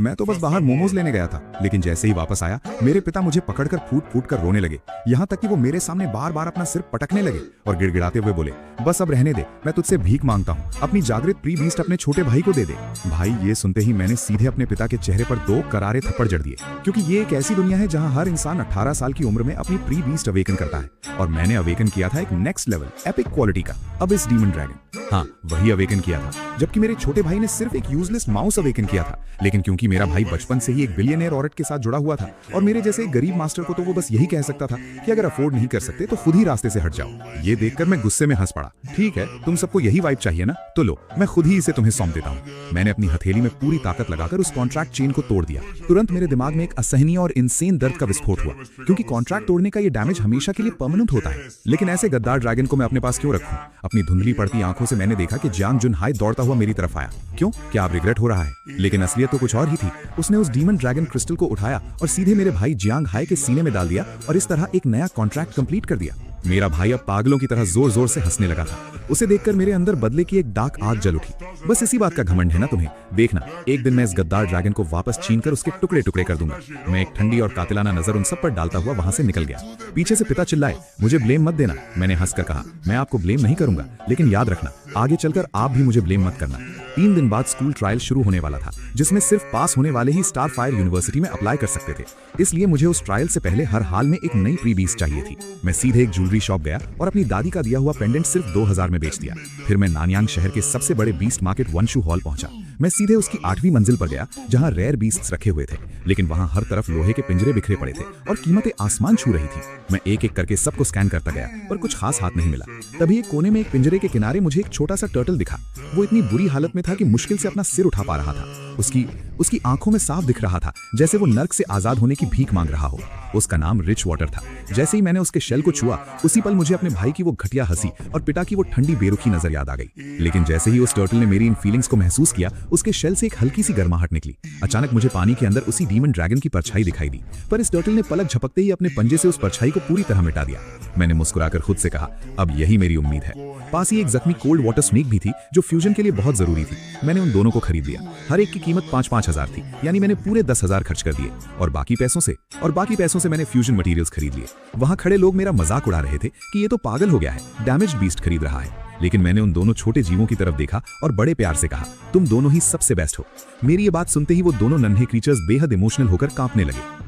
मैं तो बस बाहर मोमोज लेने गया था, लेकिन जैसे ही वापस आया मेरे पिता मुझे पकड़कर फूट फूट कर रोने लगे। यहाँ तक कि वो मेरे सामने बार बार अपना सिर पटकने लगे और गिड़गिड़ाते हुए बोले, बस अब रहने दे, मैं तुझसे भीख मांगता हूँ, अपनी जागृत प्री बीस्ट अपने छोटे भाई को दे दे। भाई ये सुनते ही मैंने सीधे अपने पिता के चेहरे पर 2 करारे थप्पड़ जड़ दिए, क्योंकि ये एक ऐसी दुनिया है जहाँ हर इंसान 18 साल की उम्र में अपनी प्री बीस्ट अवेकन करता है, और मैंने अवेकन किया था एक नेक्स्ट लेवल एपिक क्वालिटी का अबिस डीमन ड्रैगन। हाँ, वही अवेकन किया था, जबकि मेरे छोटे भाई ने सिर्फ एक यूजलेस माउस अवेकन किया था। लेकिन क्योंकि मेरा भाई बचपन से ही एक बिलियनेयर औरत के साथ जुड़ा हुआ था और मेरे जैसे एक गरीब मास्टर को तो वो बस यही कह सकता था कि अगर अफोर्ड नहीं कर सकते तो खुद ही रास्ते से हट जाओ। ये देखकर मैं गुस्से में हंस पड़ा। ठीक है, तुम सबको यही वाइब चाहिए ना, तो लो, मैं खुद ही इसे तुम्हें सौंप देता हूँ। मैंने अपनी हथेली में पूरी ताकत लगाकर उस कॉन्ट्रैक्ट चेन को तोड़ दिया। तुरंत मेरे दिमाग में एक असहनीय और इनसेन दर्द का विस्फोट हुआ, क्योंकि कॉन्ट्रैक्ट तोड़ने का ये डैमेज हमेशा के लिए परमानेंट होता है। लेकिन ऐसे गद्दार ड्रैगन को मैं अपने पास क्यों रखूं? अपनी धुंधली पड़ती आंखों से मैंने देखा कि जियांग जुन हाई दौड़ता हुआ मेरी तरफ आया। क्यों? क्या अब रिग्रेट हो रहा है? लेकिन असलियत तो कुछ और ही थी। उसने उस डीमन ड्रैगन क्रिस्टल को उठाया और सीधे मेरे भाई जियांग हाई के सीने में डाल दिया और इस तरह एक नया कॉन्ट्रैक्ट कंप्लीट कर दिया। मेरा भाई अब पागलों की तरह जोर जोर से हंसने लगा था। उसे देखकर मेरे अंदर बदले की एक डार्क आग जल उठी। बस इसी बात का घमंड है ना तुम्हें? देखना, एक दिन मैं इस गद्दार ड्रैगन को वापस छीनकर उसके टुकड़े टुकड़े कर दूंगा। मैं एक ठंडी और कातिलाना नजर उन सब पर डालता हुआ वहां से निकल गया। पीछे से पिता चिल्लाए, मुझे ब्लेम मत देना। मैंने हंसकर कहा, मैं आपको ब्लेम नहीं करूंगा, लेकिन याद रखना, आगे चलकर आप भी मुझे ब्लेम मत करना। 3 दिन बाद स्कूल ट्रायल शुरू होने वाला था, जिसमें सिर्फ पास होने वाले ही स्टार फायर यूनिवर्सिटी में अप्लाई कर सकते थे। इसलिए मुझे उस ट्रायल से पहले हर हाल में एक नई प्री बीस्ट चाहिए थी। मैं सीधे एक ज्वेलरी शॉप गया और अपनी दादी का दिया हुआ पेंडेंट सिर्फ 2000 में बेच दिया। फिर मैं नानयांग शहर के सबसे बड़े बीस्ट मार्केट वनशू हॉल पहुंचा। मैं सीधे उसकी 8वीं मंजिल पर गया, जहां रेयर बीस्ट्स रखे हुए थे, लेकिन वहां हर तरफ लोहे के पिंजरे बिखरे पड़े थे और कीमतें आसमान छू रही थी। मैं एक एक करके सबको स्कैन करता गया, पर कुछ खास हाथ नहीं मिला। तभी एक कोने में एक पिंजरे के किनारे मुझे एक छोटा सा टर्टल दिखा। वो इतनी बुरी हालत में था कि मुश्किल से अपना सिर उठा पा रहा था। उसकी आंखों में साफ दिख रहा था जैसे वो नर्क से आजाद होने की भीख मांग रहा हो। उसका नाम रिच वाटर था। जैसे ही मैंने उसके शेल को छुआ, उसी पल मुझे अपने भाई की वो घटिया हंसी और पिता की वो ठंडी बेरुखी नजर याद आ गई। लेकिन जैसे ही उस टर्टल ने मेरी इन फीलिंग्स को महसूस किया, उसके शेल से एक हल्की सी गर्माहट निकली। अचानक मुझे पानी के अंदर उसी डीमन ड्रैगन की परछाई दिखाई दी, पर इस टर्टल ने पलक झपकते ही अपने पंजे से उस परछाई को पूरी तरह मिटा दिया। मैंने मुस्कुराकर खुद से कहा, अब यही मेरी उम्मीद है। पास ही एक जख्मी कोल्ड वाटर स्नेक भी थी, जो फ्यूजन के लिए बहुत जरूरी थी। मैंने उन दोनों को खरीद लिया। हर एक की कीमत 5-5 हजार थी, यानी मैंने पूरे 10,000 खर्च कर दिए। और बाकी पैसों से मैंने फ्यूजन मटेरियल्स खरीद लिए। वहां खड़े लोग मेरा मजाक उड़ा रहे थे कि ये तो पागल हो गया है, डैमेज बीस्ट खरीद रहा है। लेकिन मैंने उन दोनों छोटे जीवों की तरफ देखा और बड़े प्यार से कहा, तुम दोनों ही सबसे बेस्ट हो। मेरी ये बात सुनते ही वो दोनों नन्हे क्रीचर्स बेहद इमोशनल होकर कांपने लगे।